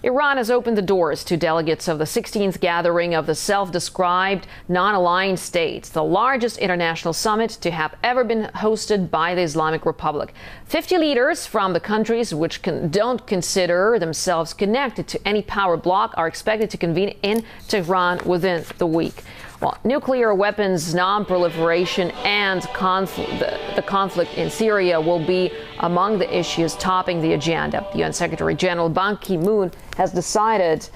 Iran has opened the doors to delegates of the 16th gathering of the self-described non-aligned states, the largest international summit to have ever been hosted by the Islamic Republic. 50 leaders from the countries which don't consider themselves connected to any power bloc are expected to convene in Tehran within the week. Well, nuclear weapons, non-proliferation, and the conflict in Syria will be among the issues topping the agenda. UN Secretary General Ban Ki-moon has decided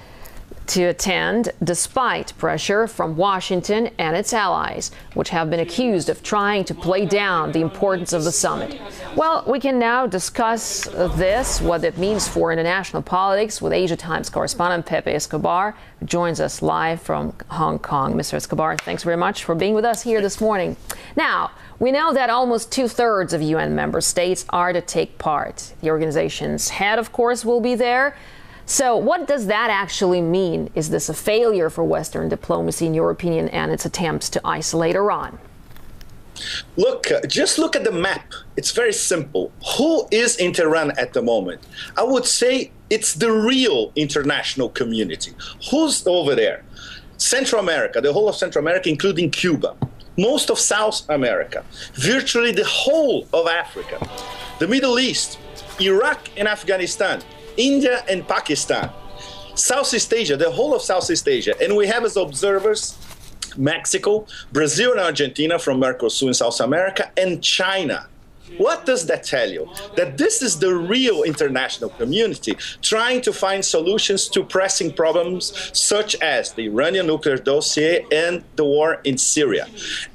to attend despite pressure from Washington and its allies, which have been accused of trying to play down the importance of the summit. Well, we can now discuss this, what it means for international politics, with Asia Times correspondent Pepe Escobar, who joins us live from Hong Kong. Mr. Escobar, thanks very much for being with us here this morning. Now, we know that almost 2/3 of UN member states are to take part. The organization's head, of course, will be there. So what does that actually mean? Is this a failure for Western diplomacy, in your opinion, and its attempts to isolate Iran? Look, just look at the map. It's very simple. Who is in Tehran at the moment? I would say it's the real international community. Who's over there? Central America, the whole of Central America, including Cuba. Most of South America. Virtually the whole of Africa. The Middle East, Iraq and Afghanistan. India and Pakistan, Southeast Asia, the whole of Southeast Asia. And we have as observers Mexico, Brazil and Argentina from Mercosur in South America, and China. What does that tell you? That this is the real international community trying to find solutions to pressing problems such as the Iranian nuclear dossier and the war in Syria.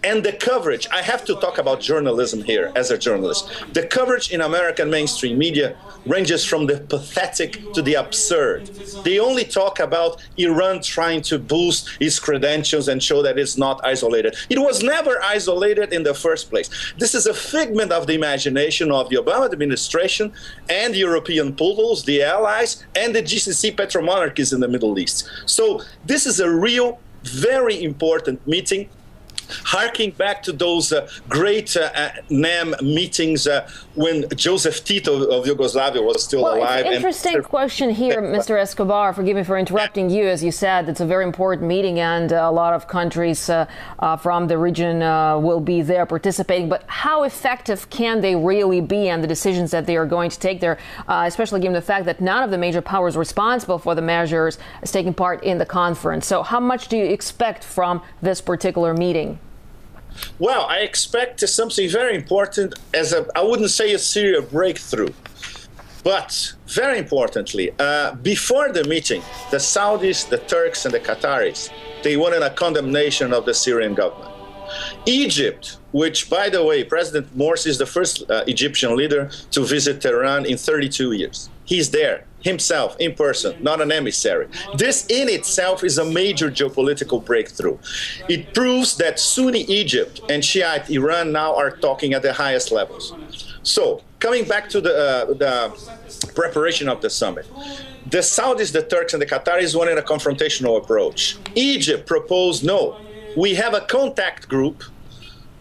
And the coverage, I have to talk about journalism here as a journalist. The coverage in American mainstream media ranges from the pathetic to the absurd. They only talk about Iran trying to boost its credentials and show that it's not isolated. It was never isolated in the first place. This is a figment of the imagination of the Obama administration and the European poodles, the allies, and the GCC petromonarchies in the Middle East. So this is a real, very important meeting, harking back to those great NAM meetings when Joseph Tito of Yugoslavia was still alive. Interesting question here, Mr. Escobar. Forgive me for interrupting you. As you said, it's a very important meeting, and a lot of countries from the region will be there participating. But how effective can they really be, and the decisions that they are going to take there, especially given the fact that none of the major powers responsible for the measures is taking part in the conference? So how much do you expect from this particular meeting? Well, I expect something very important I wouldn't say a Syria breakthrough, but very importantly, before the meeting, the Saudis, the Turks, and the Qataris, they wanted a condemnation of the Syrian government. Egypt, which, by the way, President Morsi is the first Egyptian leader to visit Tehran in 32 years. He's there himself, in person, not an emissary. This in itself is a major geopolitical breakthrough. It proves that Sunni Egypt and Shiite Iran now are talking at the highest levels. So, coming back to the preparation of the summit, the Saudis, the Turks, and the Qataris wanted a confrontational approach. Egypt proposed, no, we have a contact group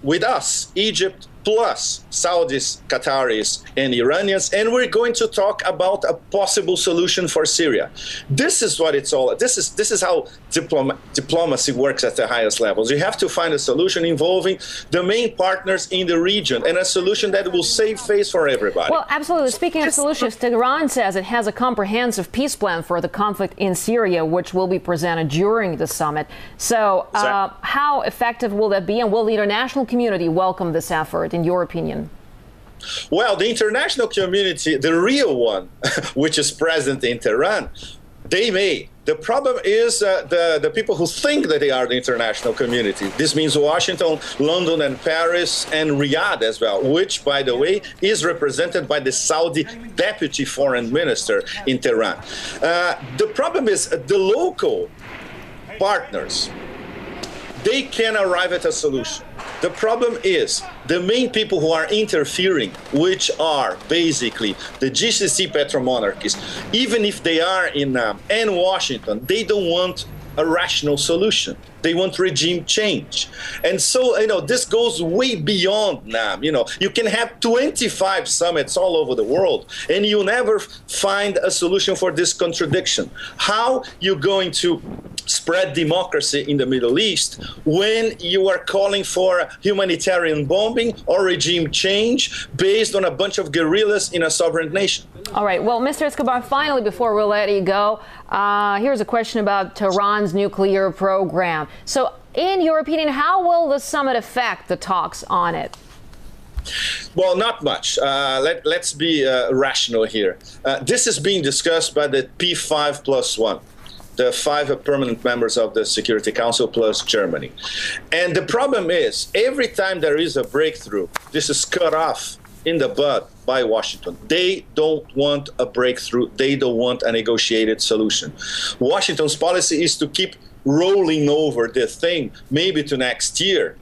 with us, Egypt, plus Saudis, Qataris, and Iranians, and we're going to talk about a possible solution for Syria. This is what it's all. This is how diplomacy works at the highest levels. You have to find a solution involving the main partners in the region, and a solution that will save face for everybody. Well, absolutely. Speaking of solutions, Tehran says it has a comprehensive peace plan for the conflict in Syria, which will be presented during the summit. So, how effective will that be, and will the international community welcome this effort, in your opinion? Well, the international community, the real one, which is present in Tehran, they may. The problem is the people who think that they are the international community. This means Washington, London, and Paris, and Riyadh as well, which, by the way, is represented by the Saudi deputy foreign minister in Tehran. The problem is the local partners, they can arrive at a solution. The problem is the main people who are interfering, which are basically the GCC petromonarchies, even if they are in and Washington, they don't want a rational solution. They want regime change. And so, this goes way beyond NAM. You can have 25 summits all over the world, and you'll never find a solution for this contradiction. How you're going to spread democracy in the Middle East when you are calling for humanitarian bombing or regime change based on a bunch of guerrillas in a sovereign nation? All right. Well, Mr. Escobar, finally, before we let you go, here's a question about Tehran's nuclear program. So, in your opinion, how will the summit affect the talks on it? Well, not much. Let's be rational here. This is being discussed by the P5+1. The 5 permanent members of the Security Council plus Germany. And the problem is, every time there is a breakthrough, this is cut off in the bud by Washington. They don't want a breakthrough. They don't want a negotiated solution. Washington's policy is to keep rolling over the thing, maybe to next year.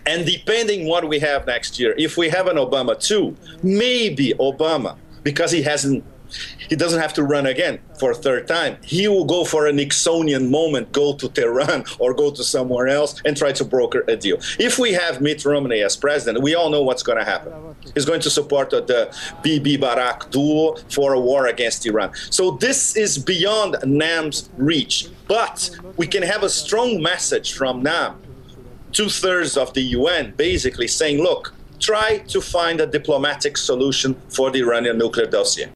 And depending what we have next year, if we have an Obama too, maybe Obama, because he doesn't have to run again for a third time. He will go for a Nixonian moment, go to Tehran or go to somewhere else and try to broker a deal. If we have Mitt Romney as president, we all know what's going to happen. He's going to support the Bibi-Barack duo for a war against Iran. So this is beyond NAM's reach. But we can have a strong message from NAM, 2/3 of the UN, basically saying, look, try to find a diplomatic solution for the Iranian nuclear dossier.